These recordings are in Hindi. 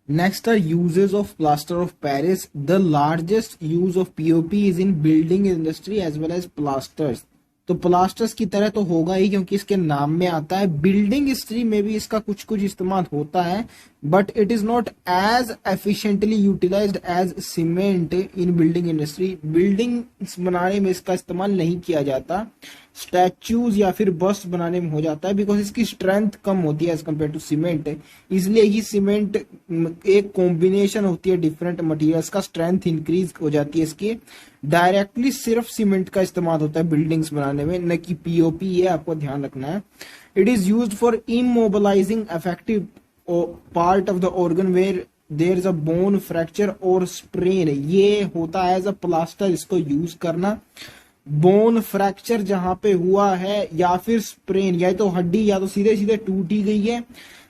Next are uses of plaster of Paris. The largest use of POP is in building industry as well as plasters. तो प्लास्टर्स की तरह तो होगा ही क्योंकि इसके नाम में आता है। बिल्डिंग इंडस्ट्री में भी इसका कुछ कुछ इस्तेमाल होता है, but it is not as efficiently utilised as cement in building industry. Buildings बनाने में इसका इस्तेमाल नहीं किया जाता, स्टैच्यूज या फिर बस्ट बनाने में हो जाता है, बिकॉज इसकी स्ट्रेंथ कम होती है एज कम्पेयर टू सीमेंट। इसलिए ही सीमेंट एक कॉम्बिनेशन होती है डिफरेंट मटेरियल्स का, स्ट्रेंथ इंक्रीज हो जाती है इसकी। डायरेक्टली सिर्फ सीमेंट का इस्तेमाल होता है बिल्डिंग्स बनाने में, न कि पीओपी, ये आपको ध्यान रखना है। It is used for immobilising effective part of the organ where there is a bone fracture और स्प्रेन। ये होता है एज अ प्लास्टर, इसको यूज करना। बोन फ्रैक्चर जहां पे हुआ है या फिर स्प्रेन, या तो हड्डी या तो सीधे सीधे टूटी गई है,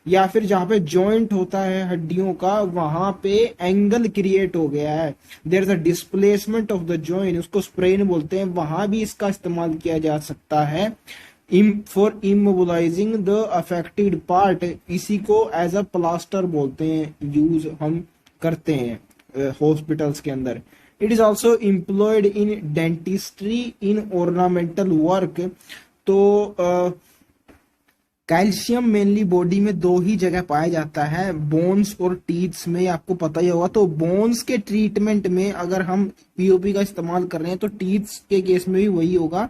या फिर जहां पे जॉइंट होता है हड्डियों का वहां पे एंगल क्रिएट हो गया है, there is a displacement of the joint, उसको स्प्रेन बोलते हैं। वहां भी इसका इस्तेमाल किया जा सकता है फॉर इमोबिलाइजिंग द अफेक्टेड पार्ट। इसी को एज अ प्लास्टर बोलते हैं, यूज हम करते हैं हॉस्पिटल्स के अंदर। It is also employed in dentistry in ornamental work. तो कैल्शियम मेनली बॉडी में दो ही जगह पाया जाता है, बोन्स और टीथ्स में, आपको पता ही होगा। तो बोन्स के ट्रीटमेंट में अगर हम पीओपी का इस्तेमाल कर रहे हैं तो टीथ्स के केस में भी वही होगा।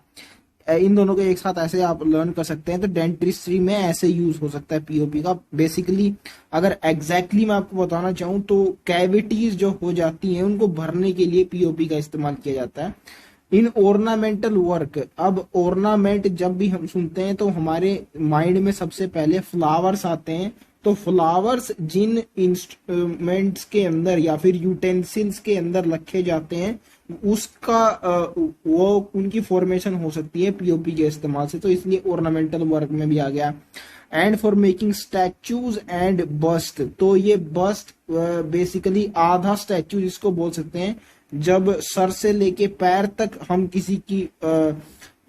इन दोनों को एक साथ ऐसे आप लर्न कर सकते हैं। तो डेंटिस्ट्री में ऐसे यूज हो सकता है पीओपी का। बेसिकली अगर एग्जैक्टली मैं आपको बताना चाहूँ तो कैविटीज जो हो जाती हैं उनको भरने के लिए पीओपी का इस्तेमाल किया जाता है। इन ऑर्नामेंटल वर्क, अब ऑर्नामेंट जब भी हम सुनते हैं तो हमारे माइंड में सबसे पहले फ्लावर्स आते हैं। तो फ्लावर्स जिन इंस्ट्रूमेंट्स के अंदर या फिर यूटेंसिल्स के अंदर रखे जाते हैं उसका वो उनकी फॉर्मेशन हो सकती है पीओपी के इस्तेमाल से, तो इसलिए ऑर्नामेंटल वर्क में भी आ गया। And for making statues and bast, तो ये बस्ट बेसिकली आधा स्टैचू जिसको बोल सकते हैं, जब सर से लेके पैर तक हम किसी की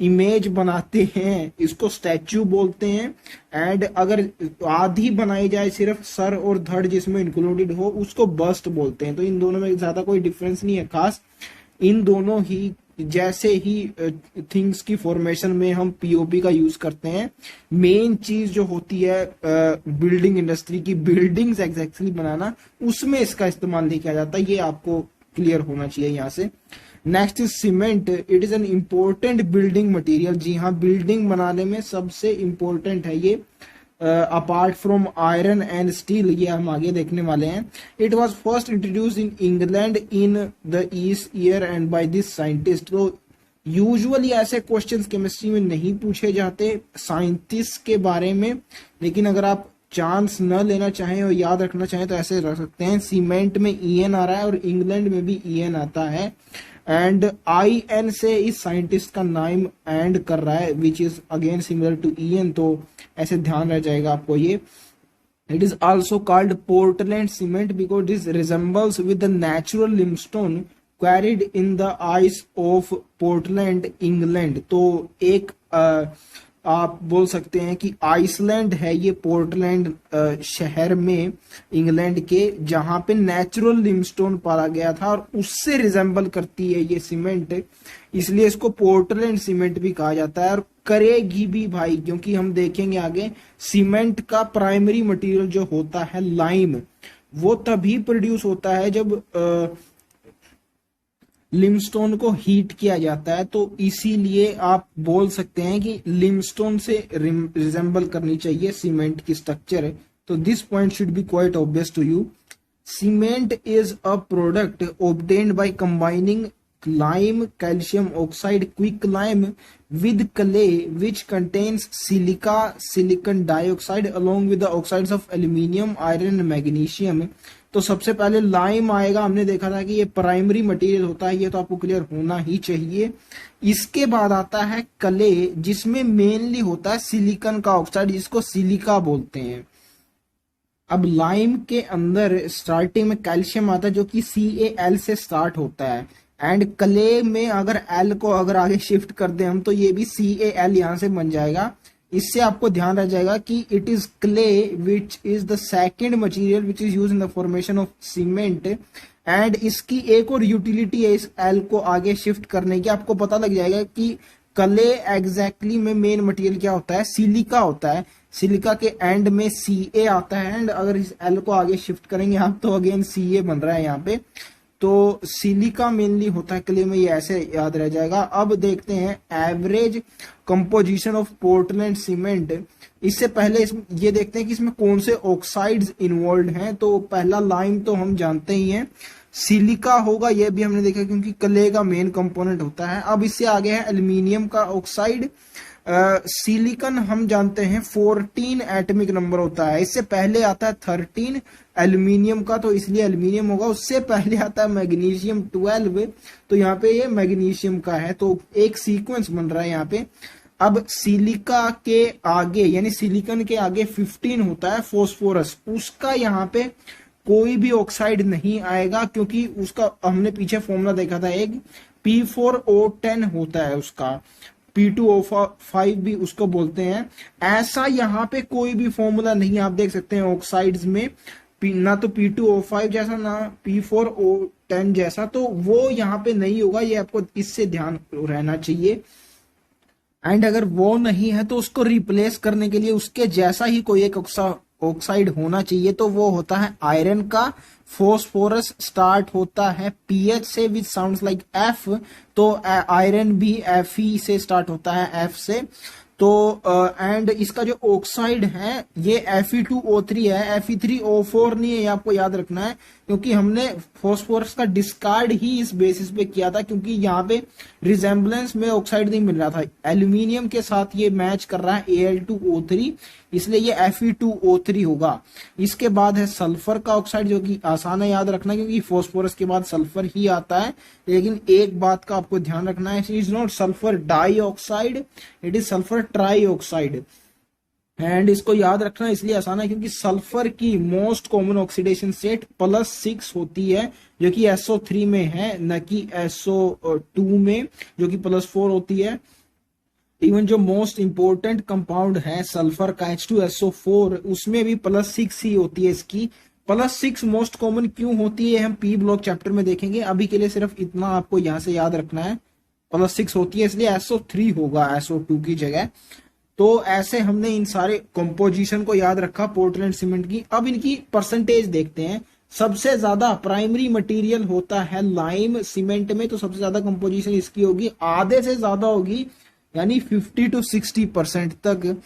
इमेज बनाते हैं इसको स्टैच्यू बोलते हैं। एंड अगर आधी बनाई जाए सिर्फ सर और धड़ जिसमें इंक्लूडेड हो उसको बस्ट बोलते हैं। तो इन दोनों में ज्यादा कोई डिफरेंस नहीं है खास, इन दोनों ही जैसे ही थिंग्स की फॉर्मेशन में हम पीओपी का यूज करते हैं। मेन चीज जो होती है बिल्डिंग इंडस्ट्री की बिल्डिंग्स एग्जैक्टली बनाना, उसमें इसका इस्तेमाल नहीं किया जाता। ये आपको क्लियर होना चाहिए यहाँ से। Next is cement. It is an important building material. जी हाँ, बिल्डिंग बनाने में सबसे इम्पोर्टेंट है ये, apart from iron and steel, ये हम आगे देखने वाले हैं। It was first introduce in England in the east year and by this scientist. तो यूजुअली ऐसे क्वेश्चंस केमिस्ट्री में नहीं पूछे जाते साइंटिस्ट के बारे में, लेकिन अगर आप चांस न लेना चाहें और याद रखना चाहें तो ऐसे रख सकते हैं। सीमेंट में ईएन आ रहा है और इंग्लैंड में भी ईएन आता है, एंड आई एन से इस साइंटिस्ट का नाम एंड कर रहा है which is again similar to EN, तो ऐसे ध्यान रह जाएगा आपको ये। It is also called Portland cement because this resembles with the natural limestone quarried in the isle of Portland England. तो एक आप बोल सकते हैं कि आइसलैंड है ये पोर्टलैंड शहर में इंग्लैंड के, जहां पे नेचुरल लिमस्टोन पाया गया था और उससे रिजेंबल करती है ये सीमेंट, इसलिए इसको पोर्टलैंड सीमेंट भी कहा जाता है। और करेगी भी भाई, क्योंकि हम देखेंगे आगे सीमेंट का प्राइमरी मटेरियल जो होता है लाइम, वो तभी प्रोड्यूस होता है जब लिमस्टोन को हीट किया जाता है। तो इसीलिए आप बोल सकते हैं कि लिमस्टोन से रिजेंबल करनी चाहिए सीमेंट की स्ट्रक्चर। तो this point should be quite obvious to you. Cement is a product obtained by combining lime, calcium oxide, quicklime with clay which contains silica, silicon dioxide along with the oxides of aluminium, iron and magnesium। तो सबसे पहले लाइम आएगा, हमने देखा था कि ये प्राइमरी मटेरियल होता है, ये तो आपको क्लियर होना ही चाहिए। इसके बाद आता है क्ले जिसमें मेनली होता है सिलिकॉन का ऑक्साइड जिसको सिलिका बोलते हैं। अब लाइम के अंदर स्टार्टिंग में कैल्शियम आता है जो कि CaL से स्टार्ट होता है, एंड क्ले में अगर एल को अगर आगे शिफ्ट कर दें हम तो ये भी CaL यहां से बन जाएगा। इससे आपको ध्यान रह जाएगा कि it is clay which is the second material which is use in the formation of cement. And इसकी एक और यूटिलिटी है इस एल को आगे शिफ्ट करने की। आपको पता लग जाएगा कि क्ले एग्जैक्टली में मेन मटेरियल क्या होता है, सिलिका होता है। सिलिका के एंड में Ca आता है, एंड अगर इस एल को आगे शिफ्ट करेंगे आप तो अगेन Ca बन रहा है यहाँ पे। तो सिलिका मेनली होता है क्ले में, ये ऐसे याद रह जाएगा। अब देखते हैं average composition of Portland cement. इससे पहले ये देखते हैं कि इसमें कौन से ऑक्साइड्स इन्वॉल्व हैं। तो पहला लाइम तो हम जानते ही हैं, सिलिका होगा, ये भी हमने देखा क्योंकि क्ले का मेन कंपोनेंट होता है। अब इससे आगे है एल्यूमिनियम का ऑक्साइड। सिलिकन हम जानते हैं 14 एटॉमिक नंबर होता है, इससे पहले आता है 13 एल्यूमिनियम का, तो इसलिए एल्यूमिनियम होगा। उससे पहले आता है मैग्नीशियम 12, तो यहाँ पे ये मैग्नीशियम का है, तो एक सीक्वेंस बन रहा है यहाँ पे। अब सिलिका के आगे यानी सिलिकन के आगे 15 होता है फॉस्फोरस, उसका यहाँ पे कोई भी ऑक्साइड नहीं आएगा क्योंकि उसका हमने पीछे फॉर्मूला देखा था, एक P4O10 होता है उसका, P2O5 भी उसको बोलते हैं। ऐसा यहाँ पे कोई भी फॉर्मूला नहीं आप देख सकते हैं ऑक्साइड्स में, ना तो P2O5 जैसा ना P4O10 जैसा, तो वो यहाँ पे नहीं होगा, ये आपको इससे ध्यान रहना चाहिए। एंड अगर वो नहीं है तो उसको रिप्लेस करने के लिए उसके जैसा ही कोई एक ऑक्साइड होना चाहिए, तो वो होता है आयरन का। फॉस्फोरस स्टार्ट होता है PH से विच साउंड्स लाइक F, तो आयरन भी Fe से स्टार्ट होता है, F से। तो एंड इसका जो ऑक्साइड है ये Fe2O3 है, Fe3O4 नहीं है, ये आपको याद रखना है क्योंकि हमने फॉस्फोरस का डिस्कार्ड ही इस बेसिस पे किया था, क्योंकि यहाँ पे रिजेम्बलेंस में ऑक्साइड नहीं मिल रहा था। एल्यूमिनियम के साथ ये मैच कर रहा है Al2O3, इसलिए ये Fe2O3 होगा। इसके बाद है सल्फर का ऑक्साइड, जो कि आसान है याद रखना क्योंकि फॉस्फोरस के बाद सल्फर ही आता है। लेकिन एक बात का आपको ध्यान रखना है, it is not sulphur dioxide, it is sulphur trioxide. And इसको याद रखना इसलिए आसान है क्योंकि सल्फर की मोस्ट कॉमन ऑक्सीडेशन स्टेट +6 होती है, जो कि SO3 में है, न कि SO2 में जो कि +4 होती है। इवन जो मोस्ट इंपोर्टेंट कंपाउंड है सल्फर का H2SO4, उसमें भी +6 ही होती है। इसकी +6 मोस्ट कॉमन क्यों होती है हम P ब्लॉक चैप्टर में देखेंगे, अभी के लिए सिर्फ इतना आपको यहां से याद रखना है, +6 होती है इसलिए SO3 होगा SO2 की जगह। तो ऐसे हमने इन सारे कंपोजिशन को याद रखा पोर्टलैंड सीमेंट की। अब इनकी परसेंटेज देखते हैं। सबसे ज्यादा प्राइमरी मटेरियल होता है लाइम सीमेंट में, तो सबसे ज्यादा कंपोजिशन इसकी होगी, आधे से ज्यादा होगी यानी 50 to 60% तक।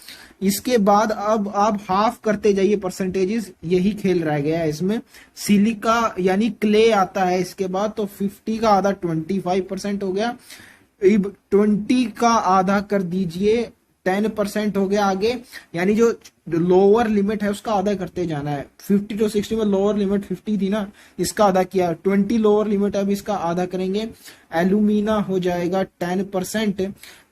इसके बाद अब आप हाफ करते जाइए परसेंटेजेस, यही खेल रह गया है इसमें। सिलिका यानी क्ले आता है इसके बाद, तो 50 का आधा 25% हो गया। 20 का आधा कर दीजिए 10% हो गया आगे, यानी जो लोअर लिमिट है उसका आधा करते जाना है। 50 to 60 में लोअर लिमिट 50 थी ना, इसका आधा किया। 20 लोअर लिमिट, अब इसका आधा करेंगे। एल्यूमिना हो जाएगा 10%।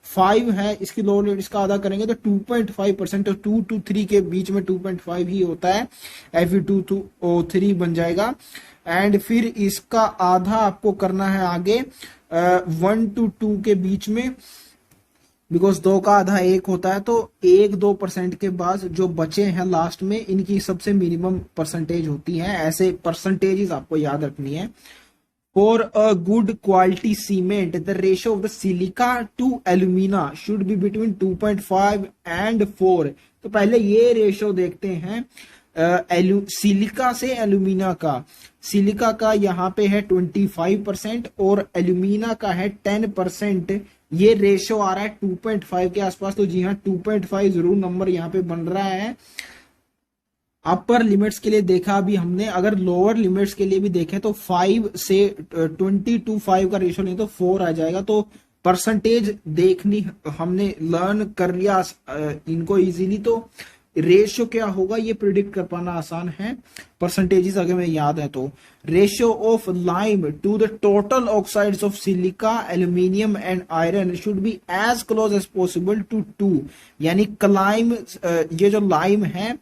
5 है इसकी लोअर लिमिट, इसका आधा करेंगे तो 2.5%, तो 2 to 3 के बीच में 2.5 ही होता है, Fe2O3 बन जाएगा। एंड फिर इसका आधा आपको करना है आगे 1 to 2 के बीच में, बिकॉज 2 का आधा 1 होता है, तो 1-2% के बाद जो बचे हैं लास्ट में, इनकी सबसे मिनिमम परसेंटेज होती है। ऐसे परसेंटेजेस आपको याद रखनी है। For a good quality cement the ratio of the silica to alumina should be between 2.5 and 4। तो पहले ये रेशियो देखते हैं सिलिका से एल्यूमिना का। सिलिका का यहाँ पे है 25% और एल्यूमिना का है 10%। ये रेशियो आ रहा है 2.5 के आसपास, तो जी हाँ 2.5 जरूर नंबर यहाँ पे बन रहा है। अपर लिमिट्स के लिए देखा अभी हमने, अगर लोअर लिमिट्स के लिए भी देखें तो 5 से 20 to 5 का रेशियो नहीं तो 4 आ जाएगा। तो परसेंटेज देखनी हमने लर्न कर लिया इनको इजीली, तो रेशियो क्या होगा ये प्रिडिक्ट कर पाना आसान है। परसेंटेजेस अगर में याद है तो ratio of lime to the total oxides of silica aluminium and iron should be as close as possible to 2, यानी क्लाइम ये जो लाइम है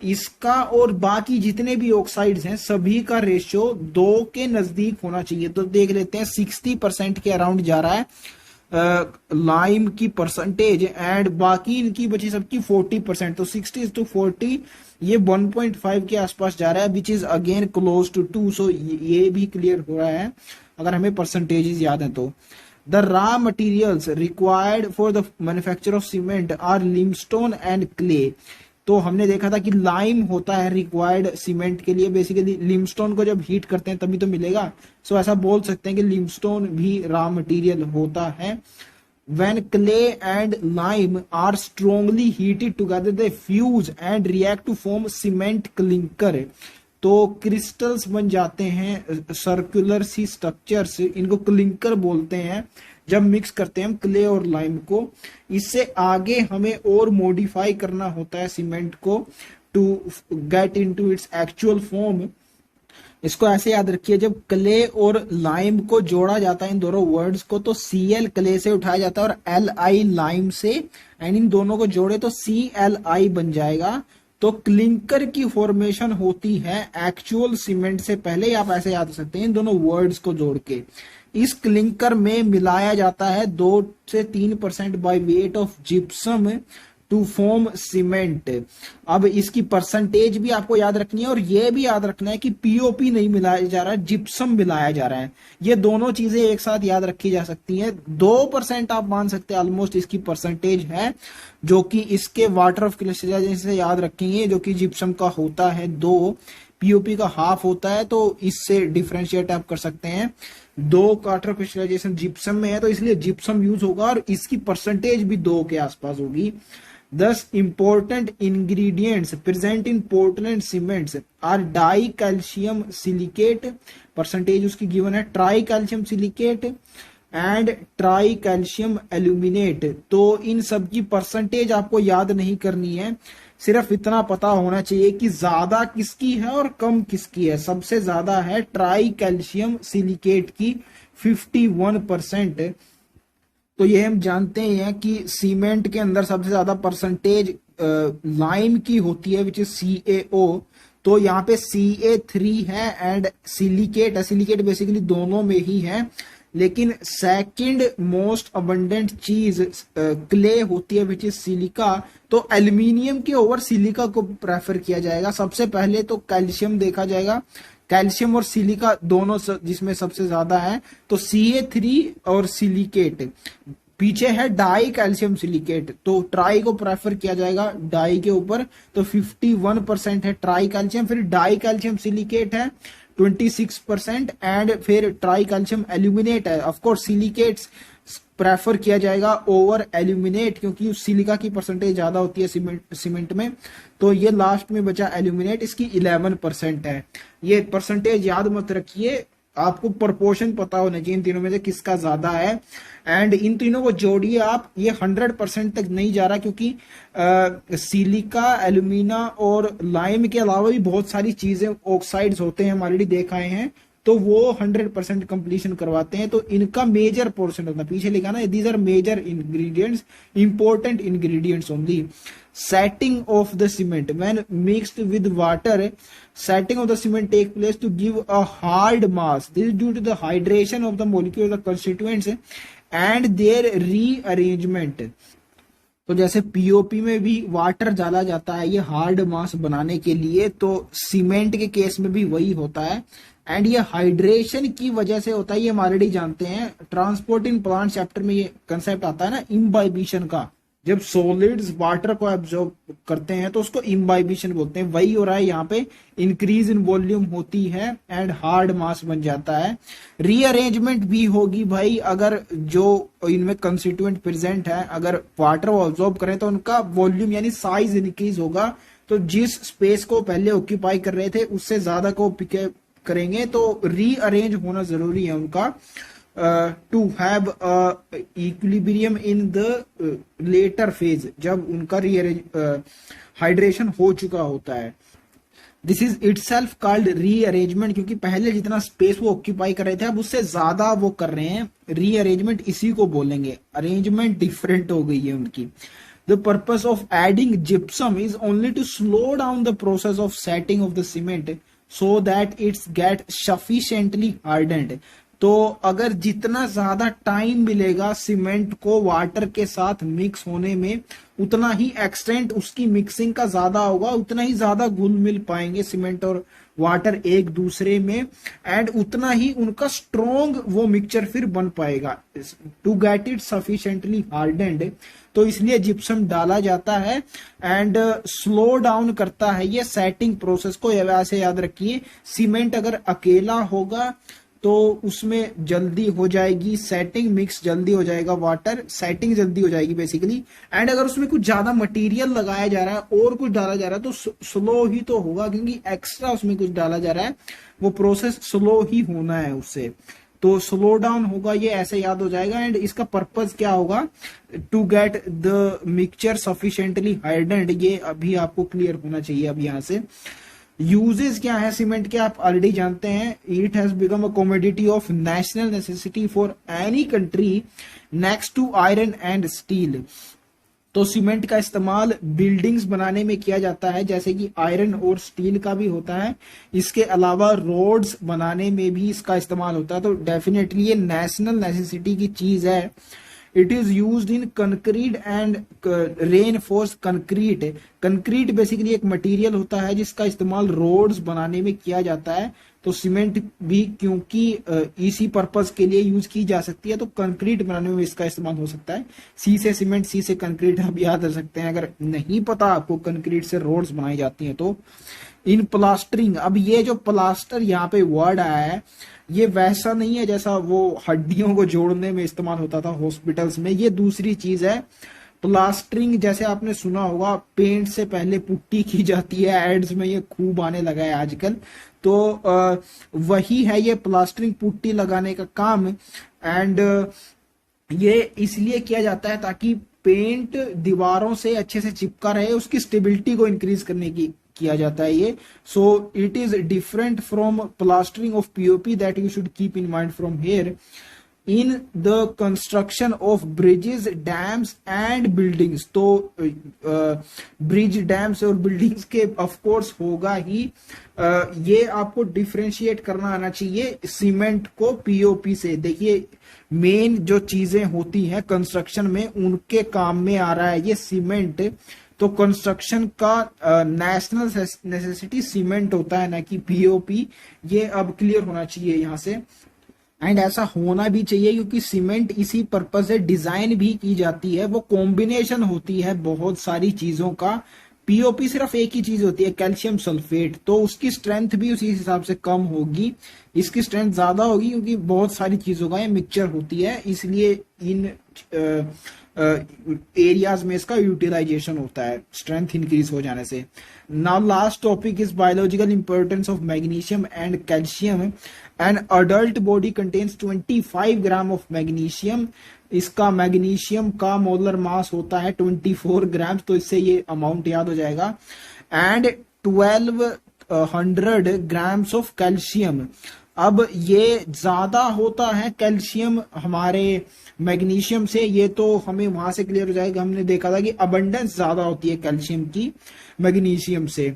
इसका और बाकी जितने भी ऑक्साइड्स हैं सभी का रेशियो 2 के नजदीक होना चाहिए। तो देख लेते हैं 60% के अराउंड जा रहा है। लाइम की परसेंटेज एंड बाकी इनकी बची सबकी 40%, तो 60:40 ये 1.5 के आसपास जा रहा है, which is again close to 2। So ये भी क्लियर हो रहा है अगर हमें परसेंटेजेस याद है तो। The raw materials required for the manufacture of cement are limestone and clay. तो हमने देखा था कि लाइम होता है रिक्वायर्ड सीमेंट के लिए, बेसिकली लिमस्टोन को जब हीट करते हैं तभी तो मिलेगा। सो ऐसा बोल सकते हैं कि लिमस्टोन भी रॉ मटेरियल होता है। When clay and lime are strongly heated together, they fuse and react to form cement clinker। तो क्रिस्टल्स बन जाते हैं, सर्कुलर सी स्ट्रक्चर्स, इनको क्लिंकर बोलते हैं जब मिक्स करते हैं हम क्ले और लाइम को। इससे आगे हमें और मॉडिफाई करना होता है सीमेंट को to get into its actual form. इसको ऐसे याद रखिए, जब क्ले और लाइम को जोड़ा जाता है इन दोनों वर्ड्स को, तो Cl क्ले से उठाया जाता है और Li लाइम से, एंड इन दोनों को जोड़े तो Cli बन जाएगा। तो क्लिंकर की फॉर्मेशन होती है एक्चुअल सीमेंट से पहले, आप ऐसे याद कर सकते हैं इन दोनों वर्ड्स को जोड़ के। इस क्लिंकर में मिलाया जाता है 2 से 3% by weight of gypsum to form cement. अब इसकी परसेंटेज भी आपको याद रखनी है और यह भी याद रखना है कि पीओपी नहीं मिलाया जा रहा है, जिप्सम मिलाया जा रहा है। ये दोनों चीजें एक साथ याद रखी जा सकती हैं। 2% आप मान सकते हैं ऑलमोस्ट इसकी परसेंटेज है, जो कि इसके वाटर ऑफ क्रिस्टलाइजेशन से याद रखेंगे, जो कि जिप्सम का होता है 2, पीओपी का हाफ होता है। तो इससे डिफरेंशिएट आप कर सकते हैं, 2 वाटर ऑफ क्रिस्टलाइजेशन जिप्सम में है तो इसलिए जिप्सम यूज होगा और इसकी परसेंटेज भी 2 के आसपास होगी। Thus, important ingredients present in Portland cements are dicalcium silicate, percentage उसकी गिवन है, tricalcium silicate and tricalcium aluminate. तो इन सब की परसेंटेज आपको याद नहीं करनी है, सिर्फ इतना पता होना चाहिए कि ज्यादा किसकी है और कम किसकी है। सबसे ज्यादा है ट्राइकैल्शियम सिलिकेट की 51%। तो ये हम जानते हैं कि सीमेंट के अंदर सबसे ज्यादा परसेंटेज लाइम की होती है, विच इज CaO। तो यहाँ पे Ca3 है एंड सिलिकेट है, सिलिकेट बेसिकली दोनों में ही है, लेकिन सेकंड मोस्ट अबंडेंट चीज क्ले होती है विच इज सिलिका। तो एल्यूमिनियम के ओवर सिलिका को प्रेफर किया जाएगा। सबसे पहले तो कैल्शियम देखा जाएगा, कैल्शियम और सिलिका दोनों जिसमें सबसे ज्यादा है, तो Ca3 और सिलिकेट। पीछे है डाई कैल्शियम सिलिकेट, तो ट्राई को प्रेफर किया जाएगा डाई के ऊपर, तो 51% है ट्राई कैल्शियम। फिर डाई कैल्शियम सिलिकेट है 26% एंड फिर ट्राई कैल्शियम एल्यूमिनेट है। ऑफकोर्स सिलिकेट्स प्रेफर किया जाएगा ओवर एल्यूमिनेट, क्योंकि उस सिलिका की परसेंटेज ज्यादा होती है सीमेंट में। तो ये लास्ट में बचा एल्यूमिनेट, इसकी 11% है। ये परसेंटेज याद मत रखिए, आपको प्रोपोर्शन पता होना चाहिए इन तीनों में से किसका ज्यादा है। एंड इन तीनों को जोड़िए आप, ये 100% तक नहीं जा रहा, क्योंकि सिलिका, एल्यूमिना और लाइम के अलावा भी बहुत सारी चीजें ऑक्साइड्स होते हैं, हम ऑलरेडी देख आए हैं, तो वो 100% कंप्लीशन करवाते हैं। तो इनका मेजर पोर्शन होता है, पीछे लिखा ना, these are major ingredients, important ingredients only. Setting of the cement when mixed with water, setting of the cement take place to give a hard mass. This is due to the hydration of the molecules, the constituents and their rearrangement. तो जैसे पीओपी में भी वाटर डाला जाता है ये हार्ड मास बनाने के लिए, तो सीमेंट के केस में भी वही होता है। एंड ये हाइड्रेशन की वजह से होता है, ये हम ऑलरेडी जानते हैं। ट्रांसपोर्ट इन प्लांट चैप्टर में ये कंसेप्ट आता है ना इम्बाइबिशन का, जब सॉलिड्स वाटर को एब्जॉर्ब करते हैं तो उसको इम्बाइबिशन बोलते हैं। वही हो रहा है यहाँ पे, इंक्रीज इन वॉल्यूम होती है एंड हार्ड मास बन जाता है। रीअरेंजमेंट भी होगी भाई, अगर जो इनमें कंस्टिट्यूएंट प्रेजेंट है अगर वाटर को एब्जॉर्ब करें तो उनका वॉल्यूम यानी साइज इंक्रीज होगा। तो जिस स्पेस को पहले ऑक्यूपाई कर रहे थे उससे ज्यादा को पिकअप करेंगे, तो रीअरेंज होना जरूरी है उनका to have equilibrium in the later phase, जब उनका हाइड्रेशन हो चुका होता है। This is itself called rearrangement, क्योंकि पहले जितना स्पेस वो ऑक्यूपाई कर रहे थे अब उससे ज्यादा वो कर रहे हैं। रीअरेंजमेंट इसी को बोलेंगे, अरेंजमेंट डिफरेंट हो गई है उनकी। The purpose of adding gypsum is only to slow down the process of setting of the cement so that it's get sufficiently hardened. तो अगर जितना ज्यादा टाइम मिलेगा सीमेंट को वाटर के साथ मिक्स होने में, उतना ही एक्सटेंट उसकी मिक्सिंग का ज्यादा होगा, उतना ही ज्यादा घुल मिल पाएंगे सीमेंट और वाटर एक दूसरे में, एंड उतना ही उनका स्ट्रोंग वो मिक्सचर फिर बन पाएगा। To get it sufficiently hardened, तो इसलिए जिप्सम डाला जाता है एंड स्लो डाउन करता है ये सेटिंग प्रोसेस को। वैसे याद रखिए, सीमेंट अगर अकेला होगा तो उसमें जल्दी हो जाएगी सेटिंग, मिक्स जल्दी हो जाएगा, वाटर सेटिंग जल्दी हो जाएगी बेसिकली। एंड अगर उसमें कुछ ज्यादा मटेरियल लगाया जा रहा है और कुछ डाला जा रहा है तो स्लो ही तो होगा, क्योंकि एक्स्ट्रा उसमें कुछ डाला जा रहा है, वो प्रोसेस स्लो ही होना है उससे, तो स्लो डाउन होगा ये, ऐसे याद हो जाएगा। एंड इसका पर्पज क्या होगा, to get the mixture sufficiently hardened, ये अभी आपको क्लियर होना चाहिए। अब यहाँ से यूजेस क्या है सीमेंट के, आप ऑलरेडी जानते हैं। It has become a commodity of national necessity for any country next to iron and steel. तो सीमेंट का इस्तेमाल बिल्डिंग्स बनाने में किया जाता है, जैसे कि आयरन और स्टील का भी होता है। इसके अलावा रोड्स बनाने में भी इसका इस्तेमाल होता है, तो डेफिनेटली ये नेशनल नेसेसिटी की चीज है। It is used in concrete and reinforce concrete. Concrete basically एक मटेरियल होता है जिसका इस्तेमाल रोड्स बनाने में किया जाता है, तो सीमेंट भी क्योंकि इसी पर्पस के लिए यूज की जा सकती है, तो कंक्रीट बनाने में इसका इस्तेमाल हो सकता है। सी से सीमेंट, सी से कंक्रीट आप याद रख सकते हैं। अगर नहीं पता आपको कंक्रीट से रोड्स बनाई जाती हैं तो। इन प्लास्टरिंग, अब ये जो प्लास्टर यहाँ पे वर्ड आया है, ये वैसा नहीं है जैसा वो हड्डियों को जोड़ने में इस्तेमाल होता था हॉस्पिटल्स में, ये दूसरी चीज है। प्लास्टरिंग जैसे आपने सुना होगा, पेंट से पहले पुट्टी की जाती है, एड्स में ये खूब आने लगा है आजकल, तो वही है ये प्लास्टरिंग, पुट्टी लगाने का काम। एंड ये इसलिए किया जाता है ताकि पेंट दीवारों से अच्छे से चिपका रहे, उसकी स्टेबिलिटी को इंक्रीज करने की किया जाता है ये। सो it is different from plastering of POP that you should keep in mind from here. In the construction of bridges, dams and buildings, तो ब्रिज, डैम्स और बिल्डिंग्स के ऑफ कोर्स होगा ही। ये आपको डिफरेंशिएट करना आना चाहिए सीमेंट को पीओपी से। देखिए मेन जो चीजें होती हैं कंस्ट्रक्शन में, उनके काम में आ रहा है ये सीमेंट। तो कंस्ट्रक्शन का नेशनल नेसेसिटी सीमेंट होता है, ना कि पीओपी। ये अब क्लियर होना चाहिए यहाँ से। एंड ऐसा होना भी चाहिए क्योंकि सीमेंट इसी पर्पज से डिजाइन भी की जाती है, वो कॉम्बिनेशन होती है बहुत सारी चीजों का। पीओपी सिर्फ एक ही चीज होती है, कैल्शियम सल्फेट, तो उसकी स्ट्रेंथ भी उसी हिसाब से कम होगी, इसकी स्ट्रेंथ ज्यादा होगी क्योंकि बहुत सारी चीजों का ये मिक्सचर होती है, इसलिए इन एरियाज में इसका यूटिलाइजेशन होता है स्ट्रेंथ इंक्रीज हो जाने से। Now last topic is biological importance of magnesium and calcium. An adult body contains 25 gram of magnesium. इसका मैग्नीशियम का मोलर मास होता है 24 ग्राम, तो इससे ये अमाउंट याद हो जाएगा। And 1200 grams of calcium. अब ये ज्यादा होता है कैल्शियम हमारे मैग्नीशियम से, ये तो हमें वहां से क्लियर हो जाएगा। हमने देखा था कि अबंडेंस ज्यादा होती है कैल्शियम की मैग्नीशियम से,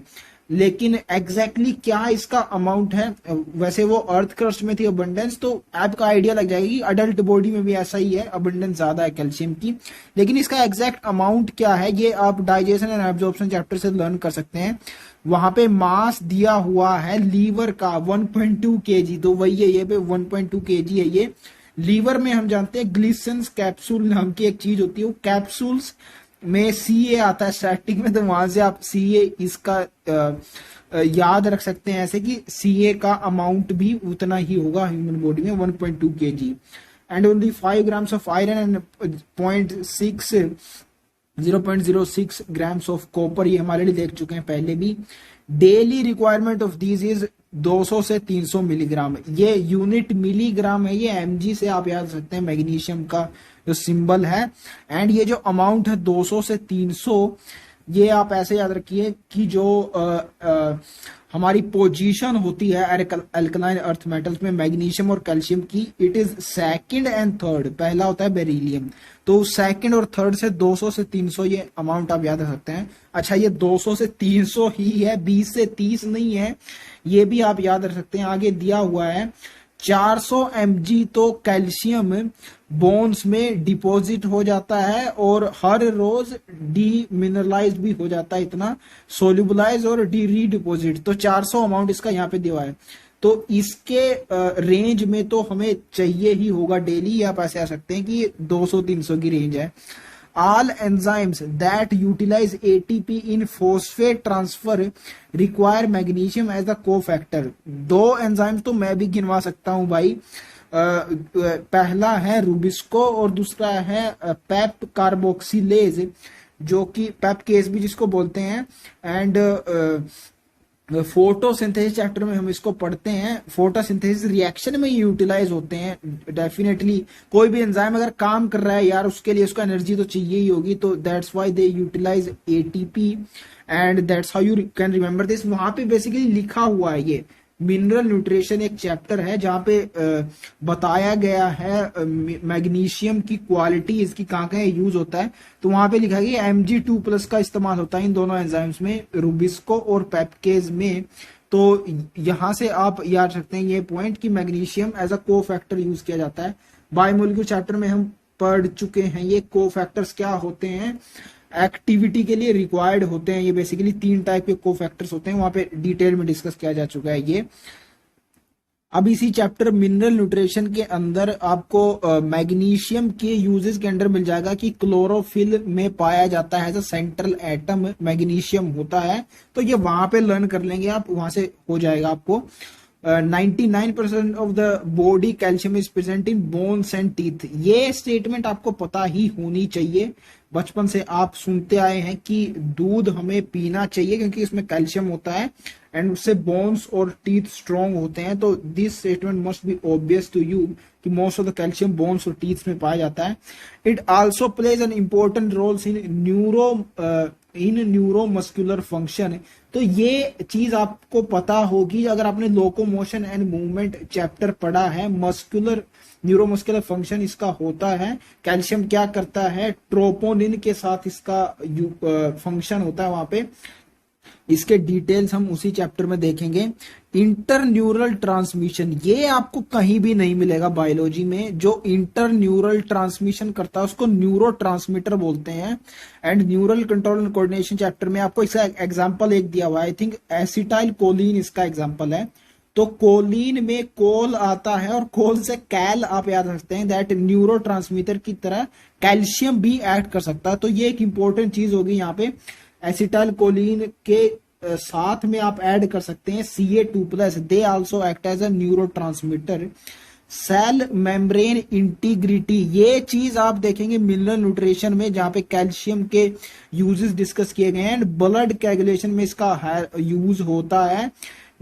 लेकिन एग्जैक्टली क्या इसका अमाउंट है, वैसे वो अर्थ क्रस्ट में थी अबंडेंस, तो आपका आइडिया लग जाएगा कि अडल्ट बॉडी में भी ऐसा ही है, अबंडेंस ज्यादा है कैल्शियम की। लेकिन इसका एग्जैक्ट अमाउंट क्या है ये आप डाइजेशन एंड एब्जॉर्प्शन चैप्टर से लर्न कर सकते हैं। वहां पे मास दिया हुआ है लीवर का 1.2 kg, तो वही है, ये पे 1.2 kg है ये। लीवर में हम जानते हैं ग्लिसन्स कैप्सूल नाम की एक चीज होती है, वो कैप्सूल्स में सीए आता है स्टार्टिंग में, तो वहां से आप सीए इसका याद रख सकते हैं ऐसे कि सीए का अमाउंट भी उतना ही होगा ह्यूमन बॉडी में 1.2 kg। And only 5 grams of iron and 0.06 grams of copper, ये हमारे लिए देख चुके हैं पहले भी। Daily requirement of these is 200 से 300 मिलीग्राम, ये यूनिट मिलीग्राम है, ये एमजी से आप याद सकते हैं मैग्नीशियम का जो सिंबल है। एंड ये जो अमाउंट है 200 से 300, ये आप ऐसे याद रखिए कि जो हमारी पोजीशन होती है अल्कलाइन अर्थ मेटल्स में मैग्नीशियम और कैल्शियम की, it is second and third. पहला होता है बेरिलियम, तो सेकंड और थर्ड से 200 से 300 ये अमाउंट आप याद रख सकते हैं। अच्छा ये 200 से 300 ही है, 20 से 30 नहीं है, ये भी आप याद रख सकते हैं। आगे दिया हुआ है 400 mg तो कैल्शियम बोन्स में डिपॉजिट हो जाता है और हर रोज डीमिनरलाइज भी हो जाता है, इतना सोल्यूबलाइज और डी रीडिपोजिट। तो 400 अमाउंट इसका यहाँ पे दिया है। तो इसके रेंज में तो हमें चाहिए ही होगा डेली, आप ऐसे आ सकते हैं कि 200-300 की रेंज है। All enzymes that utilize ATP in phosphate transfer require magnesium as the cofactor। दो एंजाइम्स तो मैं भी गिनवा सकता हूं भाई। पहला है रूबिस्को और दूसरा है पेप कार्बोक्सिलेज, जो कि पेप केस भी जिसको बोलते हैं। एंड फोटोसिंथेसिस चैप्टर में हम इसको पढ़ते हैं। फोटोसिंथेसिस रिएक्शन में यूटिलाइज होते हैं डेफिनेटली। कोई भी एंजाइम अगर काम कर रहा है यार, उसके लिए उसको एनर्जी तो चाहिए ही होगी, तो that's why they utilize ATP and that's how you can remember this. वहां पे बेसिकली लिखा हुआ है, ये मिनरल न्यूट्रिशन एक चैप्टर है जहां पे बताया गया है मैग्नीशियम की क्वालिटी, इसकी कहाँ कहाँ यूज होता है। तो वहां पे लिखा गया Mg2+ का इस्तेमाल होता है इन दोनों एंजाइम्स में, रूबिस्को और पेप्केज में। तो यहां से आप याद रखते हैं ये पॉइंट कि मैग्नीशियम एज अ को फैक्टर यूज किया जाता है। बायोमोलिक्यूल चैप्टर में हम पढ़ चुके हैं ये को फैक्टर्स क्या होते हैं, एक्टिविटी के लिए रिक्वायर्ड होते हैं। ये बेसिकली 3 टाइप के कोफैक्टर्स होते हैं, वहां पे डिटेल में डिस्कस किया जा चुका है ये। अब इसी चैप्टर मिनरल न्यूट्रिशन के अंदर आपको मैग्नीशियम के यूजेस के अंदर मिल जाएगा कि क्लोरोफिल में पाया जाता है, जो सेंट्रल एटम मैग्नीशियम होता है। तो ये वहां पे लर्न कर लेंगे आप, वहां से हो जाएगा आपको। 99% of the body calcium is present in bones and teeth. ये स्टेटमेंट आपको पता ही होनी चाहिए, बचपन से आप सुनते आए हैं कि दूध हमें पीना चाहिए क्योंकि इसमें कैल्शियम होता है एंड उससे बोन्स और टीथ स्ट्रॉन्ग होते हैं। तो this statement must be obvious to you कि most of the calcium bones और टीथ में पाया जाता है। It also plays an important roles in neuromuscular function. तो ये चीज आपको पता होगी अगर आपने लोकोमोशन एंड मूवमेंट चैप्टर पढ़ा है। मस्कुलर न्यूरोमस्कुलर फंक्शन इसका होता है। कैल्शियम क्या करता है, ट्रोपोनिन के साथ इसका फंक्शन होता है वहां पे। इसके डिटेल्स हम उसी चैप्टर में देखेंगे। इंटर न्यूरल ट्रांसमिशन, ये आपको कहीं भी नहीं मिलेगा बायोलॉजी में। जो इंटर न्यूरल ट्रांसमिशन करता है उसको न्यूरो ट्रांसमीटर बोलते हैं। And neural control and coordination chapter में आपको इसका एग्जांपल एक दिया हुआ है, आई थिंक एसिटाइल कोलिन इसका एग्जांपल है। तो कोलिन में कोल आता है और कोल से कैल आप याद रखते हैं, दैट न्यूरो ट्रांसमीटर की तरह कैल्शियम भी एक्ट कर सकता है। तो ये एक इंपॉर्टेंट चीज होगी यहाँ पे। एसिटाइल कोलिन के साथ में आप ऐड कर सकते हैं Ca2+, they also act as a neurotransmitter. Cell membrane integrity, ये चीज आप देखेंगे मिनरल न्यूट्रिशन में जहां पे कैल्शियम के यूजेस डिस्कस किए गए हैं। एंड ब्लड कोएगुलेशन में इसका यूज होता है।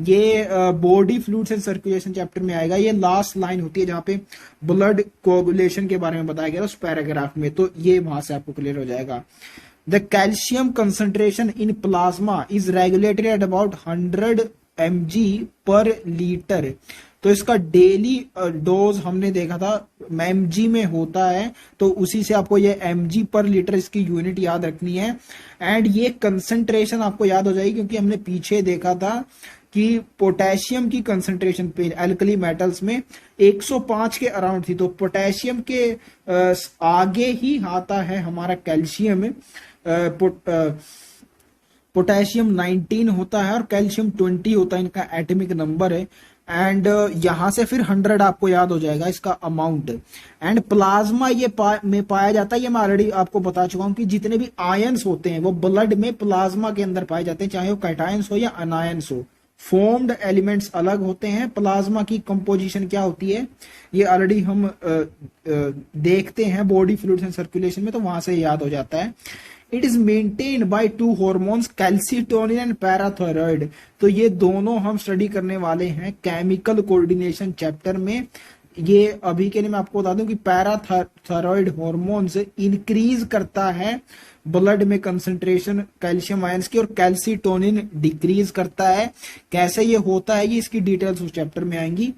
ये body fluids and circulation chapter में आएगा। ये लास्ट लाइन होती है जहां पे ब्लड कोएगुलेशन के बारे में बताया गया उस पैराग्राफ में। तो ये वहां से आपको क्लियर हो जाएगा। The calcium concentration in plasma is regulated at about 100 mg per liter। तो इसका डेली डोज हमने देखा था mg में होता है, तो उसी से आपको ये mg पर लीटर इसकी यूनिट याद रखनी है। एंड ये कंसंट्रेशन आपको याद हो जाएगी क्योंकि हमने पीछे देखा था कि पोटेशियम की कंसंट्रेशन पे एल्कली मेटल्स में 105 के अराउंड थी। तो पोटेशियम के आगे ही आता है हमारा कैल्शियम। पोटेशियम 19 होता है और कैल्शियम 20 होता है, इनका एटॉमिक नंबर है। एंड यहां से फिर 100 आपको याद हो जाएगा इसका अमाउंट। एंड प्लाज्मा ये में पाया जाता है, ये मैं ऑलरेडी आपको बता चुका हूं कि जितने भी आयंस होते हैं वो ब्लड में प्लाज्मा के अंदर पाए जाते हैं, चाहे वो कैटायंस हो या अनायंस हो। फॉर्म्ड एलिमेंट्स अलग होते हैं। प्लाज्मा की कंपोजिशन क्या होती है ये ऑलरेडी हम देखते हैं बॉडी फ्लूइड्स एंड सर्कुलेशन में, तो वहां से याद हो जाता है। It is maintained by 2 hormones calcitonin and parathyroid. तो ये दोनों हम स्टडी करने वाले हैं केमिकल कोऑर्डिनेशन चैप्टर में। ये अभी के लिए मैं आपको बता दूं कि पैराथायरॉइड हॉर्मोन्स इंक्रीज करता है ब्लड में कंसंट्रेशन कैल्शियम आयंस की, और कैल्सिटोनिन डिक्रीज करता है। कैसे ये होता है ये इसकी डिटेल्स उस चैप्टर में आएंगी।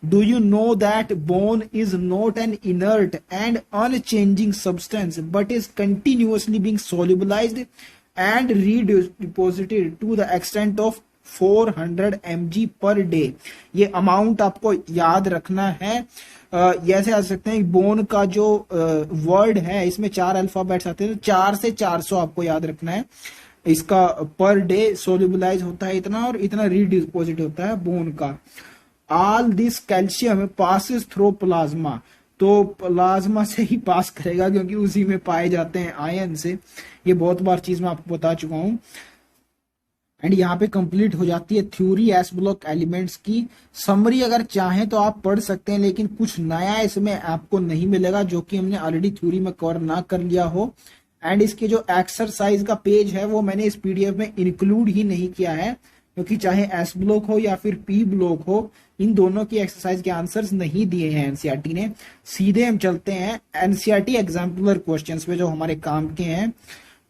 Do you know that bone is not an inert and unchanging substance but is continuously being solubilised and redeposited to the extent of 400 mg per day. ये अमाउंट आपको याद रखना है। ऐसे आ सकते हैं बोन का जो वर्ड है इसमें 4 अल्फाबेट्स आते हैं, तो 4 से 400 आपको याद रखना है। इसका पर डे सोल्यूबलाइज होता है इतना और इतना रीडिपोजिट होता है बोन का। All this calcium passes through plasma, तो प्लाज्मा से ही पास करेगा क्योंकि उसी में पाए जाते हैं आयन से। ये बहुत बार चीज मैं आपको बता चुका हूं। एंड यहाँ पे कंप्लीट हो जाती है थ्योरी एस ब्लॉक एलिमेंट्स की। समरी अगर चाहें तो आप पढ़ सकते हैं, लेकिन कुछ नया इसमें आपको नहीं मिलेगा जो कि हमने ऑलरेडी थ्योरी में कवर ना कर लिया हो। एंड इसके जो एक्सरसाइज का पेज है वो मैंने इस पीडीएफ में इंक्लूड ही नहीं किया है, क्योंकि चाहे एस ब्लॉक हो या फिर पी ब्लॉक हो, इन दोनों की एक्सरसाइज के आंसर्स नहीं दिए हैं एनसीईआरटी ने। सीधे हम चलते हैं एनसीईआरटी एग्जाम्पलर क्वेश्चंस पे जो हमारे काम के हैं।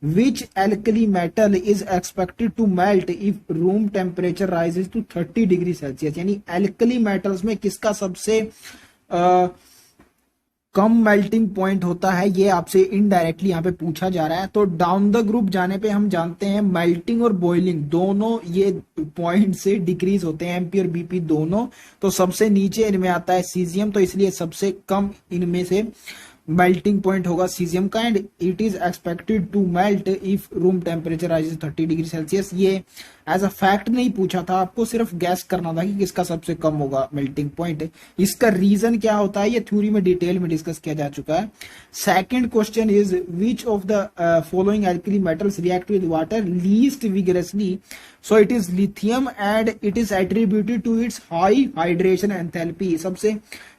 Which alkali metal is expected to melt if room temperature rises to 30 degree Celsius, यानी एल्कली मेटल्स में किसका सबसे कम मेल्टिंग पॉइंट होता है, ये आपसे इनडायरेक्टली यहाँ पे पूछा जा रहा है। तो डाउन द ग्रुप जाने पे हम जानते हैं मेल्टिंग और बॉइलिंग दोनों ये पॉइंट से डिक्रीज होते हैं, एमपी और बीपी दोनों। तो सबसे नीचे इनमें आता है सीजियम, तो इसलिए सबसे कम इनमें से मेल्टिंग पॉइंट होगा सीजियम का। And it is expected to melt if room temperature rises 30 degree Celsius. ये एज अ फैक्ट नहीं पूछा था, आपको सिर्फ गैस करना था कि किसका सबसे कम होगा मेल्टिंग पॉइंट। इसका रीजन क्या होता है ये थ्योरी में डिटेल में डिस्कस किया जा चुका है। Second question is which of the following alkali metals react with water least vigorously, so it is lithium and it is attributed to its high hydration enthalpy. सबसे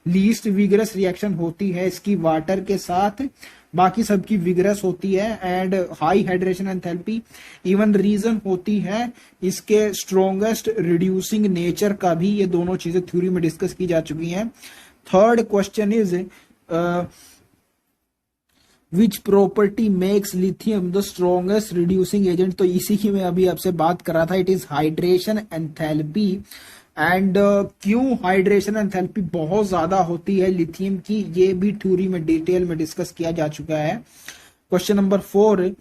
लीस्ट विगरस रिएक्शन होती है इसकी वाटर के साथ, बाकी सबकी विगरस होती है and high hydration enthalpy. Even reason होती है इसके स्ट्रॉन्गेस्ट रिड्यूसिंग नेचर का भी। ये दोनों चीजें थ्योरी में डिस्कस की जा चुकी हैं। Third question is which property makes lithium the strongest reducing agent, तो इसी की मैं अभी आपसे बात कर रहा था। It is hydration enthalpy. And क्यों हाइड्रेशन एंथैल्पी बहुत ज्यादा होती है लिथियम की, ये भी थ्योरी में डिटेल में डिस्कस किया जा चुका है। क्वेश्चन नंबर 4,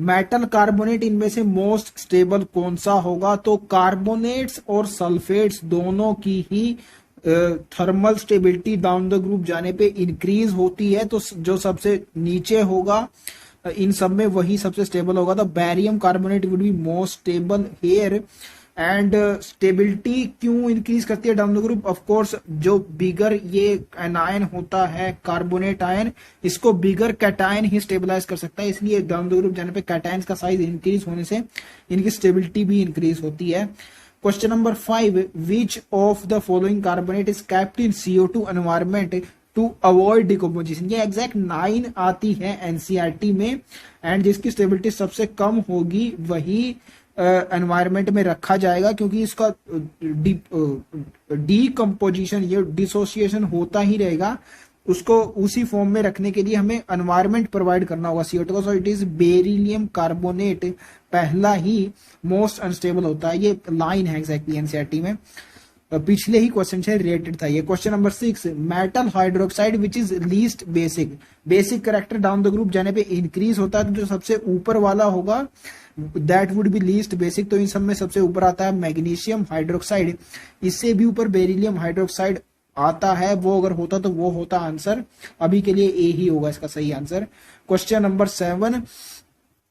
मेटल कार्बोनेट इनमें से मोस्ट स्टेबल कौन सा होगा, तो कार्बोनेट्स और सल्फेट्स दोनों की ही thermal stability down the group जाने पे इंक्रीज होती है। तो जो सबसे नीचे होगा इन सब में वही सबसे स्टेबल होगा। तो barium carbonate would be most stable here. And stability क्यों इंक्रीज करती है down the group, of course जो बिगर ये एनायन होता है कार्बोनेट आयन, इसको बिगर कैटायन ही स्टेबलाइज कर सकता है, इसलिए डाउन द ग्रुप जाने पे कैटायंस का साइज इंक्रीज होने से इनकी स्टेबिलिटी भी इंक्रीज होती है। Question number 5, which of the following carbonate is kept in CO2 environment to avoid decomposition. ये एग्जैक्ट 9 आती है एनसीईआरटी में। एंड जिसकी स्टेबिलिटी सबसे कम होगी वही एनवायरमेंट में रखा जाएगा, क्योंकि इसका डीकम्पोजिशन ये डिसोसिएशन होता ही रहेगा। उसको उसी फॉर्म में रखने के लिए हमें एनवायरमेंट प्रोवाइड करना होगा CO2 को। सो इट इज बेरिलियम कार्बोनेट पहला ही मोस्ट अनस्टेबल होता है। ये लाइन है एग्जैक्टली एनसीईआरटी में, पिछले ही क्वेश्चन से रिलेटेड था ये। Question number 6, metal hydroxide which is least basic. Basic character down the group जाने पे इंक्रीज होता है, तो जो सबसे ऊपर वाला होगा that would be least basic. तो इन सब में सबसे ऊपर आता है मैग्नीशियम हाइड्रोक्साइड, इससे भी ऊपर बेरिलियम हाइड्रोक्साइड आता है। वो अगर होता तो वो होता आंसर, अभी के लिए ए ही होगा इसका सही answer. Question number 7,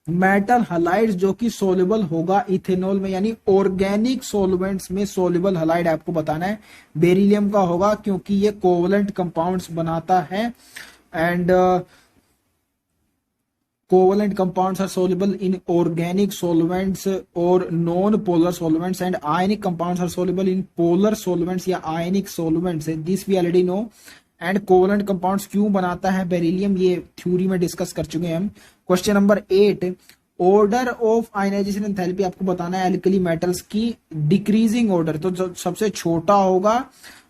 metal halides जो कि सोल्युबल होगा इथेनॉल में, यानी ऑर्गेनिक सॉल्वेंट्स में सोल्युबल हलाइड आपको बताना है। बेरिलियम का होगा क्योंकि ये कोवलेंट कंपाउंड्स बनाता है। And covalent compounds are soluble in organic solvents or non-polar solvents, and ionic compounds are soluble in polar solvents या ionic solvents. This we already know. And covalent compounds क्यों बनाता है बेरिलियम, ये थ्योरी में डिस्कस कर चुके हैं हम। Question number 8, order of ionization enthalpy आपको बताना है एल्कली मेटल्स की डिक्रीजिंग ऑर्डर। तो जो सबसे छोटा होगा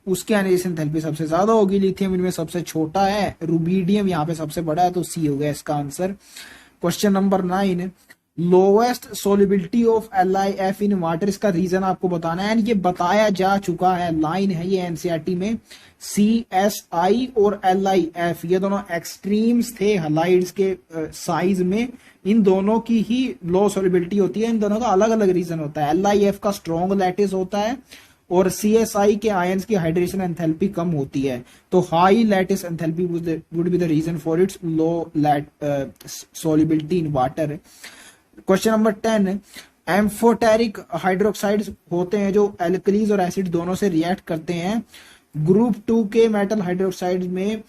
उसकी आयनाइजेशन एंथैल्पी सबसे ज्यादा होगी। लिथियम इनमें सबसे छोटा है, रुबीडियम यहाँ पे सबसे बड़ा है, तो सी हो गया इसका answer. Question number 9, lowest solubility of LiF in water, इसका रीजन आपको बताना है एंड ये बताया जा चुका है, लाइन है ये एनसीईआरटी में। CSI और LiF ये दोनों एक्सट्रीम्स थे हलाइड्स के साइज में, इन दोनों की ही लो सोलिबिलिटी होती है, इन दोनों का अलग अलग रीजन होता है। LiF का स्ट्रॉन्ग लैटिस होता है और CSI के आयंस की हाइड्रेशन एंथैल्पी कम होती है, तो high lattice enthalpy would be the reason for its low solubility in water. Question number 10, amphoteric hydroxides होते हैं जो एल्कलीज और एसिड दोनों से रिएक्ट करते हैं ग्रुप 2 के मेटल हाइड्रोक्साइड में,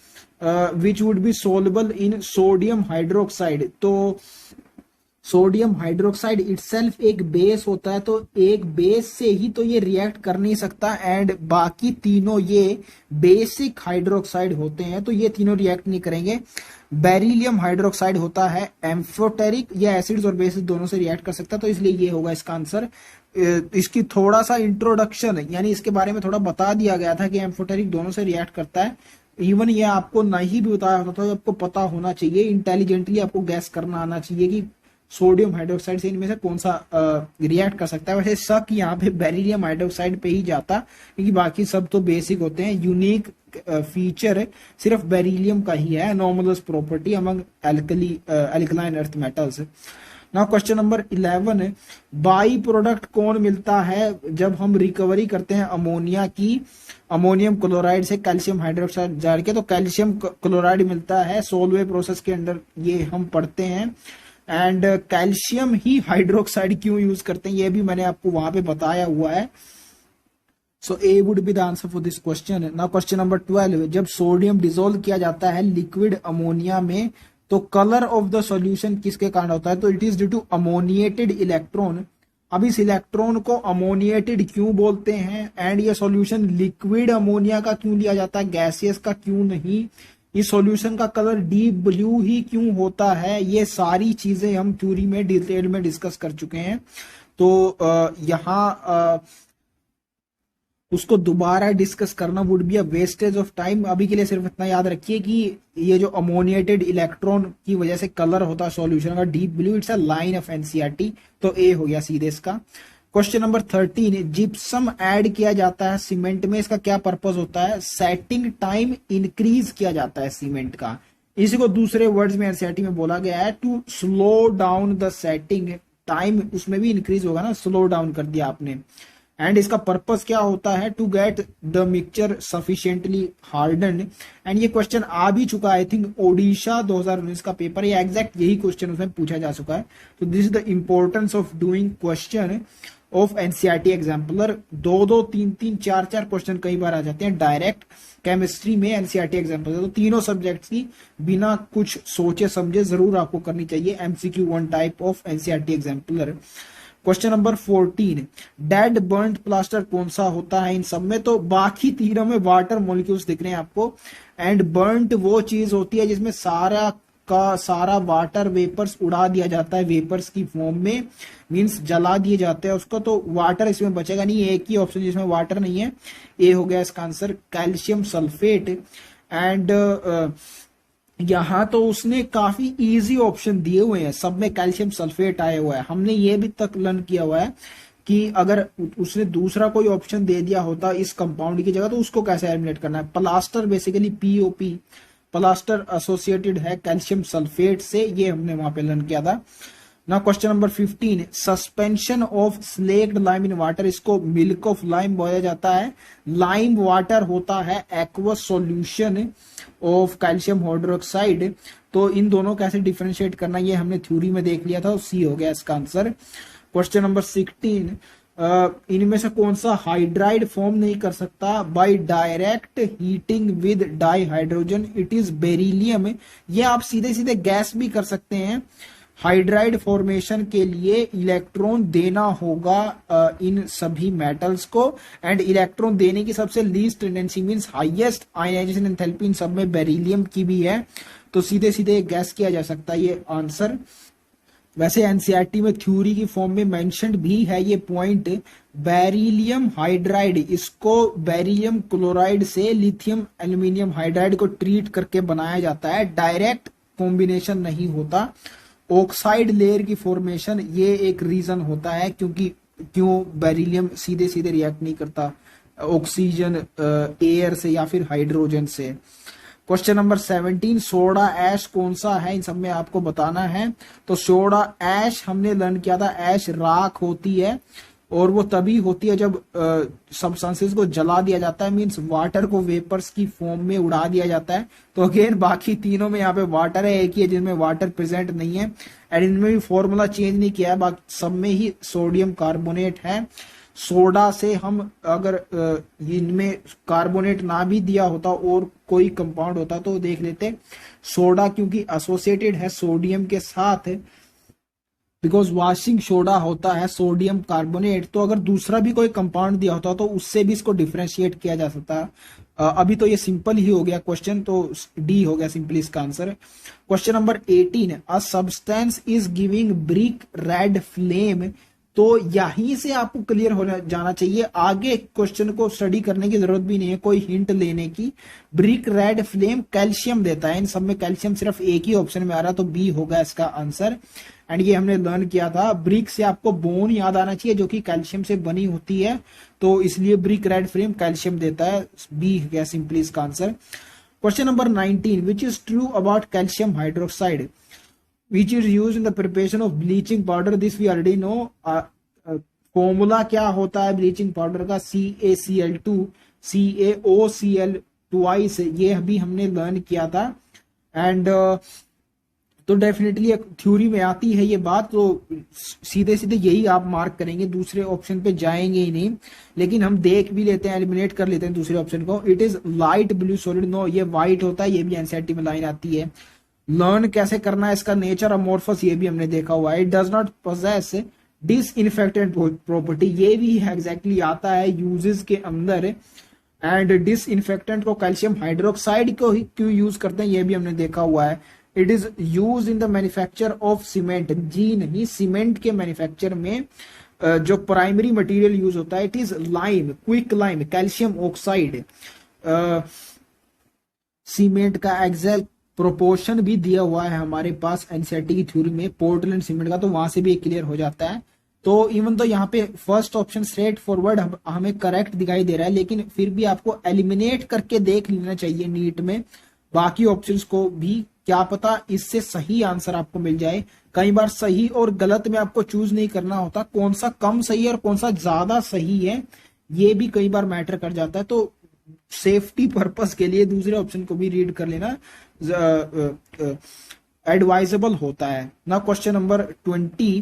which would be soluble in sodium hydroxide. तो सोडियम हाइड्रोक्साइड इटसेल्फ एक बेस होता है, तो एक बेस से ही तो ये रिएक्ट कर नहीं सकता एंड बाकी तीनों ये बेसिक हाइड्रोक्साइड होते हैं, तो ये तीनों रिएक्ट नहीं करेंगे। बेरिलियम हाइड्रोक्साइड होता है एम्फोटेरिक, या एसिड्स और बेसिस दोनों से रिएक्ट कर सकता है, तो इसलिए ये होगा इसका आंसर। इसकी थोड़ा सा इंट्रोडक्शन यानी इसके बारे में थोड़ा बता दिया गया था कि एम्फोटेरिक दोनों से रिएक्ट करता है, इवन ये आपको नहीं भी बताया होता तो आपको पता होना चाहिए, इंटेलिजेंटली आपको गैस करना आना चाहिए कि सोडियम हाइड्रोक्साइड से इनमें से कौन सा रिएक्ट कर सकता है। वैसे शक यहाँ पे बेरिलियम हाइड्रोक्साइड पे ही जाता, क्योंकि बाकी सब तो बेसिक होते हैं। यूनिक फीचर सिर्फ बेरिलियम का ही है, anomalous property among alkaline earth metals. Now question number 11, by product कौन मिलता है जब हम रिकवरी करते हैं अमोनिया की, अमोनियम क्लोराइड से कैल्शियम हाइड्रोक्साइड जार के, तो कैल्शियम क्लोराइड मिलता है सोलवे प्रोसेस के अंदर, ये हम पढ़ते हैं। एंड कैल्शियम ही हाइड्रोक्साइड क्यों यूज करते हैं ये भी मैंने आपको वहां पे बताया हुआ है। So a would be the answer for this question. Now question number 12, जब सोडियम डिसोल्व किया जाता है लिक्विड अमोनिया में, तो कलर ऑफ द सॉल्यूशन किसके कारण होता है, तो it is due to ammoniated electron. अब इस इलेक्ट्रॉन को अमोनिएटेड क्यों बोलते हैं एंड ये सॉल्यूशन लिक्विड अमोनिया का क्यों लिया जाता है, गैसियस का क्यों नहीं, इस सॉल्यूशन का कलर डीप ब्लू ही क्यों होता है, ये सारी चीजें हम थ्योरी में डिटेल में डिस्कस कर चुके हैं। तो यहाँ उसको दोबारा डिस्कस करना would be a wastage of time. अभी के लिए सिर्फ इतना याद रखिए कि ये जो अमोनिएटेड इलेक्ट्रॉन की वजह से कलर होता है सॉल्यूशन का deep blue, it's a line of NCERT, तो ए हो गया सीधे इसका। क्वेश्चन नंबर 13, जिप्सम ऐड किया जाता है सीमेंट में, इसका क्या पर्पस होता है, सेटिंग टाइम इंक्रीज किया जाता है सीमेंट का, इसी को दूसरे वर्ड्स में एनसीईआरटी में बोला गया है to slow down the setting time, उसमें भी इंक्रीज होगा ना, स्लो डाउन कर दिया आपने। एंड इसका पर्पस क्या होता है, to get the mixture sufficiently harden. And ये क्वेश्चन आ भी चुका है, आई थिंक ओडिशा 2019 का पेपर, ये एग्जैक्ट यही क्वेश्चन उसमें पूछा जा चुका है। तो this is the importance of doing question of NCERT exemplar. 2-2, 3-3, 4-4 question कई बार आ जाते हैं डायरेक्ट केमिस्ट्री में एनसीईआरटी एग्जाम्पलर, तो तीनों सब्जेक्ट्स की बिना कुछ सोचे समझे जरूर आपको करनी चाहिए MCQ 1 type of NCERT exemplar. Question number 14, dead burned plaster कौन सा होता है इन सब में, तो बाकी तीनों में वाटर मॉलिक्यूल्स दिख रहे हैं आपको, एंड बर्न्ट वो चीज होती है जिसमें सारा का सारा वाटर वेपर्स उड़ा दिया जाता है वेपर्स की फॉर्म में, मींस जला दिए जाते हैं उसको, तो वाटर इसमें बचेगा नहीं, एक ही ऑप्शन जिसमें वाटर नहीं है, ए हो गया इसका आंसर कैल्शियम सल्फेट। एंड यहाँ तो उसने काफी इजी ऑप्शन दिए हुए हैं, सब में कैल्शियम सल्फेट आया हुआ है। हमने ये भी तक लर्न किया हुआ है कि अगर उसने दूसरा कोई ऑप्शन दे दिया होता इस कंपाउंड की जगह तो उसको कैसे एलिमिनेट करना है। Plaster basically POP plaster associated है कैल्शियम सल्फेट से, ये हमने वहां पे लर्न किया था। ना question number 15, suspension of slaked lime in water, इसको मिल्क ऑफ लाइम बोला जाता है। लाइम वाटर होता है aqueous solution of calcium hydroxide, तो इन दोनों कैसे डिफरेंशिएट करना ये हमने थ्योरी में देख लिया था, सी हो गया इसका आंसर। क्वेश्चन नंबर 16, इनमें से कौन सा हाइड्राइड फॉर्म नहीं कर सकता by direct heating with dihydrogen, it is beryllium. ये आप सीधे सीधे गैस भी कर सकते हैं। हाइड्राइड फॉर्मेशन के लिए इलेक्ट्रॉन देना होगा इन सभी मेटल्स को, एंड इलेक्ट्रॉन देने की सबसे least tendency means highest ionisation enthalpy इन सब में बेरिलियम की भी है, तो सीधे सीधे गैस किया जा सकता है ये आंसर। वैसे एनसीईआरटी में थ्योरी की फॉर्म में मेंशन्ड भी है ये पॉइंट, बेरिलियम हाइड्राइड, इसको बेरिलियम क्लोराइड से लिथियम एल्यूमिनियम हाइड्राइड को ट्रीट करके बनाया जाता है, डायरेक्ट कॉम्बिनेशन नहीं होता। ऑक्साइड लेयर की फॉर्मेशन, ये एक रीजन होता है क्योंकि क्यों बेरिलियम सीधे सीधे रिएक्ट नहीं करता ऑक्सीजन, एयर से या फिर हाइड्रोजन से। क्वेश्चन नंबर 17, सोडा ऐश कौन सा है, इन सब में आपको बताना है। तो सोडा ऐश हमने लर्न किया था, ऐश राख होती है और वो तभी होती है जब सब्सटेंसेस को जला दिया जाता है, मींस वाटर को वेपर्स की फॉर्म में उड़ा दिया जाता है। तो अगेन बाकी तीनों में यहाँ पे वाटर है, एक ही है जिनमें वाटर प्रेजेंट नहीं है, एंड इनमें भी फॉर्मूला चेंज नहीं किया है, बाकी सब में ही सोडियम कार्बोनेट है। सोडा से हम अगर इनमें कार्बोनेट ना भी दिया होता और कोई कंपाउंड होता तो देख लेते। सोडा क्योंकि एसोसिएटेड है सोडियम के साथ, बिकॉज वॉशिंग सोडा होता है सोडियम कार्बोनेट, तो अगर दूसरा भी कोई कंपाउंड दिया होता तो उससे भी इसको डिफरेंशिएट किया जा सकता। अभी तो ये सिंपल ही हो गया क्वेश्चन, तो डी हो गया सिंपली इसका answer. Question number 18, a substance is giving brick red flame. तो यहीं से आपको क्लियर हो जाना चाहिए, आगे क्वेश्चन को स्टडी करने की जरूरत भी नहीं है कोई हिंट लेने की। ब्रिक रेड फ्लेम कैल्शियम देता है, इन सब में कैल्शियम सिर्फ एक ही ऑप्शन में आ रहा, तो बी होगा इसका आंसर। एंड ये हमने लर्न किया था, ब्रिक से आपको बोन याद आना चाहिए जो कि कैल्शियम से बनी होती है, तो इसलिए ब्रिक रेड फ्लेम कैल्शियम देता है, बी गया सिंपली इसका answer. Question number 19, which is true about calcium hydroxide which is used in the preparation of bleaching powder, this we already know। Formula क्या होता है ब्लीचिंग पाउडर का, CaCl2 CaOCl ट्वाइस, ये अभी हमने लर्न किया था। एंड तो डेफिनेटली एक थ्योरी में आती है ये बात, तो सीधे सीधे यही आप मार्क करेंगे, दूसरे ऑप्शन पे जाएंगे ही नहीं। लेकिन हम देख भी लेते हैं, एलिमिनेट कर लेते हैं दूसरे ऑप्शन को। It is light blue solid, no ये व्हाइट होता है, ये भी एनसीईआरटी में लाइन आती है। लर्न कैसे करना है इसका, नेचर अमोर्फस, ये भी हमने देखा हुआ है। It does not possess disinfectant property, ये भी एग्जैक्टली आता है यूजेस के अंदर। एंड डिसइंफेक्टेंट को कैल्शियम हाइड्रोक्साइड को ही क्यों यूज करते हैं, ये भी हमने देखा हुआ है। It is use in the manufacture of cement, जी नहीं, सीमेंट के मैन्युफैक्चर में जो प्राइमरी मटेरियल यूज होता है, it is lime, quick lime, calcium oxide. Cement का एग्जैक्ट प्रोपोर्शन भी दिया हुआ है हमारे पास एनसीईआरटी की थ्योरी में, पोर्टलैंड सीमेंट का, तो वहां से भी क्लियर हो जाता है। तो इवन तो यहाँ पे फर्स्ट ऑप्शन स्ट्रेट फॉरवर्ड हमें करेक्ट दिखाई दे रहा है, लेकिन फिर भी आपको एलिमिनेट करके देख लेना चाहिए नीट में बाकी ऑप्शंस को भी, क्या पता इससे सही आंसर आपको मिल जाए। कई बार सही और गलत में आपको चूज नहीं करना होता, कौन सा कम सही है और कौन सा ज्यादा सही है, ये भी कई बार मैटर कर जाता है। तो सेफ्टी पर्पस के लिए दूसरे ऑप्शन को भी रीड कर लेना एडवाइजेबल होता है ना। Question number 20,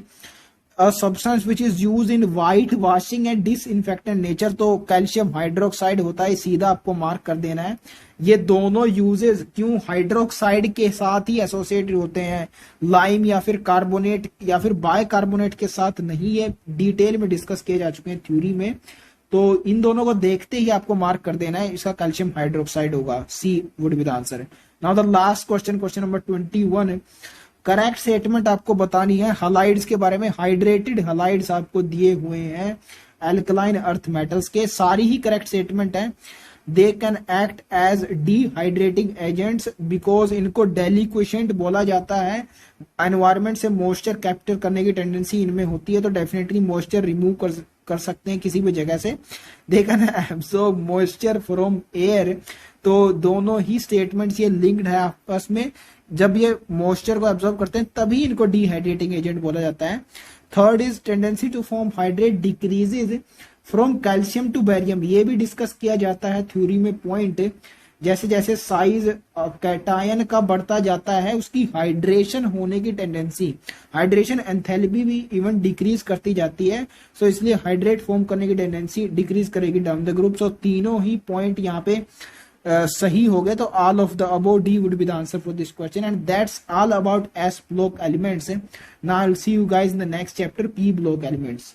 a substance which is use in white washing and disinfectant nature, तो कैल्शियम हाइड्रोक्साइड होता है, सीधा आपको मार्क कर देना है। ये दोनों यूजेस क्यों हाइड्रोक्साइड के साथ ही एसोसिएटेड होते हैं, लाइम या फिर कार्बोनेट या फिर बायकार्बोनेट के साथ नहीं, ये डिटेल में डिस्कस किए जा चुके हैं थ्योरी में। तो इन दोनों को देखते ही आपको मार्क कर देना है, इसका कैल्शियम हाइड्रोक्साइड होगा, c would be the answer. Now the last question, question number 21, correct statement आपको बतानी है हलाइड्स के बारे में। हाइड्रेटेड हलाइड्स आपको दिए हुए हैं एल्कलाइन अर्थ मेटल्स के, सारी ही करेक्ट स्टेटमेंट है। They can act as dehydrating agents because इनको डेलिक्वेशेंट बोला जाता है, एनवायरमेंट से मॉइस्चर कैप्चर करने की टेंडेंसी इनमें होती है, तो डेफिनेटली मॉइस्चर रिमूव कर सकते हैं किसी भी जगह से। They can absorb moisture from air, तो दोनों ही स्टेटमेंट्स ये लिंक्ड है आपस में, जब ये मॉइस्चर को एब्सॉर्ब करते हैं तभी इनको डिहाइड्रेटिंग एजेंट बोला जाता है। Third is tendency to form hydrate decreases from calcium to barium, ये भी डिस्कस किया जाता है थ्योरी में पॉइंट, जैसे जैसे साइज कैटायन का बढ़ता जाता है उसकी हाइड्रेशन होने की टेंडेंसी, हाइड्रेशन एंथैल्पी भी इवन डिक्रीज करती जाती है, सो इसलिए हाइड्रेट फॉर्म करने की टेंडेंसी डिक्रीज करेगी डाउन द ग्रुप। सो तीनों ही पॉइंट यहाँ पे सही हो गए, तो all of the above D would be the answer for this question, and that's all about S block elements. Now I will see you guys in the next chapter, P block elements.